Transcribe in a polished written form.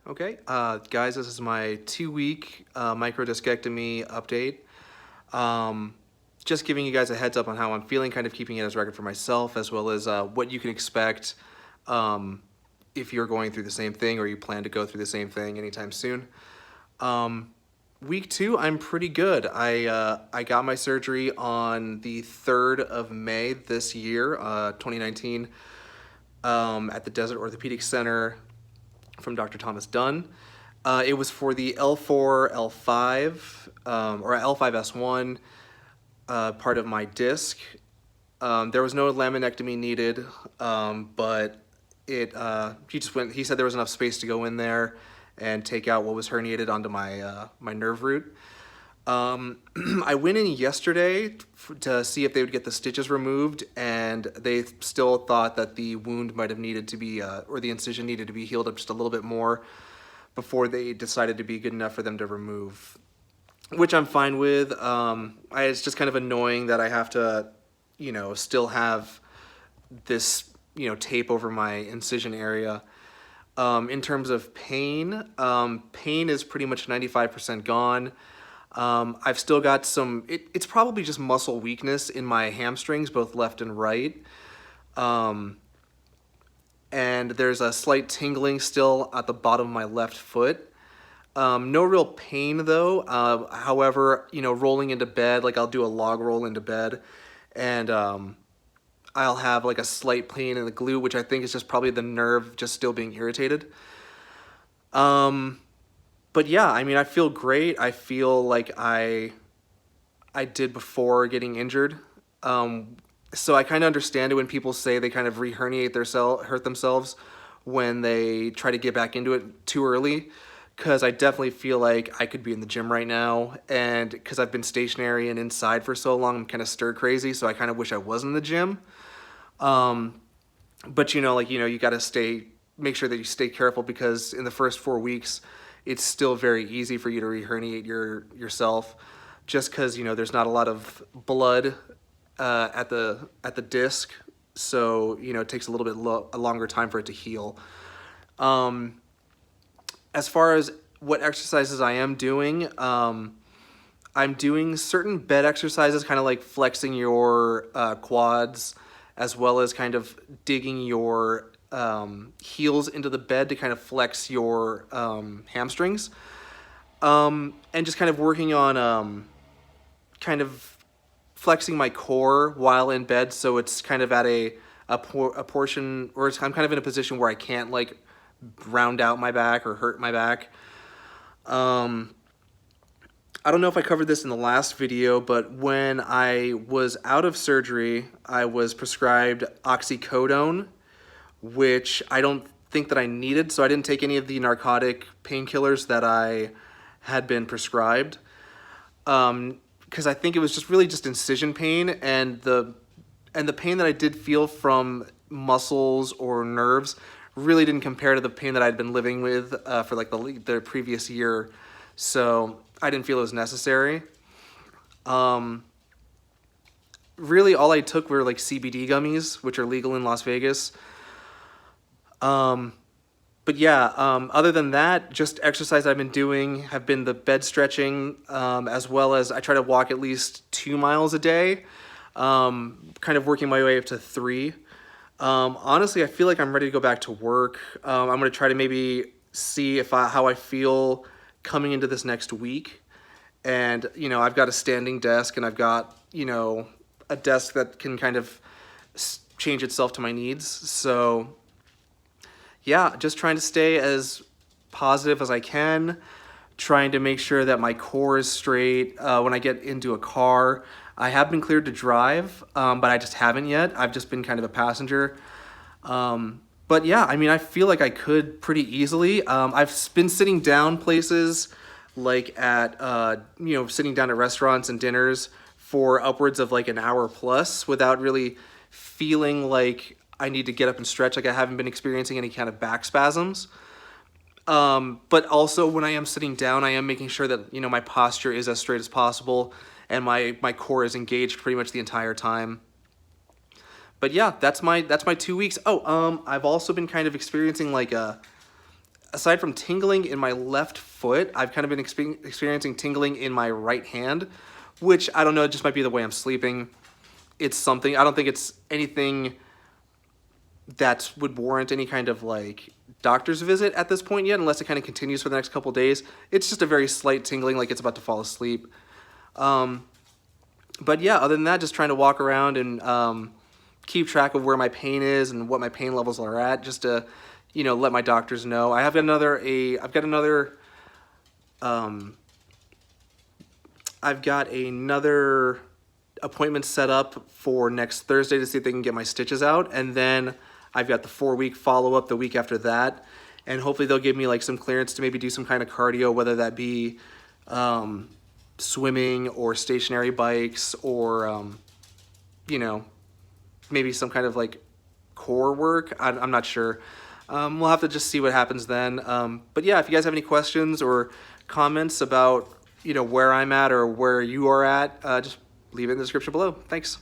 Okay, guys, this is my 2-week microdiscectomy update. Just giving you guys a heads up on how I'm feeling, kind of keeping it as a record for myself, as well as what you can expect if you're going through the same thing or you plan to go through the same thing anytime soon. Week 2, I'm pretty good. I got my surgery on the 3rd of May this year, 2019, at the Desert Orthopedic Center from Dr. Thomas Dunn. It was for the L4, L5, or L5S1 part of my disc. There was no laminectomy needed, but he said there was enough space to go in there and take out what was herniated onto my nerve root. I went in yesterday to see if they would get the stitches removed, and they still thought that the wound might have needed to be, or the incision needed to be healed up just a little bit more before they decided to be good enough for them to remove, which I'm fine with. It's just kind of annoying that I have to, still have this, tape over my incision area. In terms of pain, pain is pretty much 95% gone. I've still got some, it's probably just muscle weakness in my hamstrings, both left and right. And there's a slight tingling still at the bottom of my left foot. No real pain though. However, rolling into bed, like I'll do a log roll into bed, and I'll have like a slight pain in the glute, which I think is just probably the nerve just still being irritated. But yeah, I mean, I feel great. I feel like I did before getting injured. So I kind of understand it when people say they kind of re-herniate hurt themselves when they try to get back into it too early, because I definitely feel like I could be in the gym right now, and because I've been stationary and inside for so long, I'm kind of stir crazy, so I kind of wish I was in the gym. But you got to make sure that you stay careful, because in the first 4 weeks, it's still very easy for you to re-herniate yourself, just because there's not a lot of blood at the disc, so it takes a little bit a longer time for it to heal. As far as what exercises I am doing, I'm doing certain bed exercises, kind of like flexing your quads, as well as kind of digging your heels into the bed to kind of flex your hamstrings, and just kind of working on kind of flexing my core while in bed, so it's kind of at a portion, or I'm kind of in a position where I can't like round out my back or hurt my back. I don't know if I covered this in the last video, but when I was out of surgery, I was prescribed oxycodone, which I don't think that I needed, so I didn't take any of the narcotic painkillers that I had been prescribed, because I think it was just really just incision pain, and the pain that I did feel from muscles or nerves really didn't compare to the pain that I'd been living with for like the previous year, so I didn't feel it was necessary. Really, all I took were like CBD gummies, which are legal in Las Vegas. But yeah, other than that, just exercise I've been doing have been the bed stretching, as well as I try to walk at least 2 miles a day, kind of working my way up to 3. Honestly, I feel like I'm ready to go back to work. I'm going to try to maybe see how I feel coming into this next week. And, I've got a standing desk, and I've got, a desk that can kind of change itself to my needs. So yeah, just trying to stay as positive as I can, trying to make sure that my core is straight. When I get into a car, I have been cleared to drive, but I just haven't yet. I've just been kind of a passenger. But yeah, I mean, I feel like I could pretty easily. I've been sitting down places, like at, sitting down at restaurants and dinners for upwards of like an hour plus without really feeling like I need to get up and stretch. Like I haven't been experiencing any kind of back spasms. But also when I am sitting down, I am making sure that, my posture is as straight as possible and my core is engaged pretty much the entire time. But yeah, that's my 2 weeks. Oh, I've also been kind of experiencing like aside from tingling in my left foot, I've kind of been experiencing tingling in my right hand, which I don't know, it just might be the way I'm sleeping. It's something, I don't think it's anything that would warrant any kind of like doctor's visit at this point yet, unless it kind of continues for the next couple days. It's just a very slight tingling, like it's about to fall asleep. But yeah, other than that, just trying to walk around and keep track of where my pain is and what my pain levels are at, just to, you know, let my doctors know. I've got another appointment set up for next Thursday to see if they can get my stitches out, and then I've got the 4-week follow-up the week after that, and hopefully they'll give me like some clearance to maybe do some kind of cardio, whether that be swimming or stationary bikes or you know, maybe some kind of like core work. I'm not sure. We'll have to just see what happens then. But yeah, if you guys have any questions or comments about, you know, where I'm at or where you are at, just leave it in the description below. Thanks.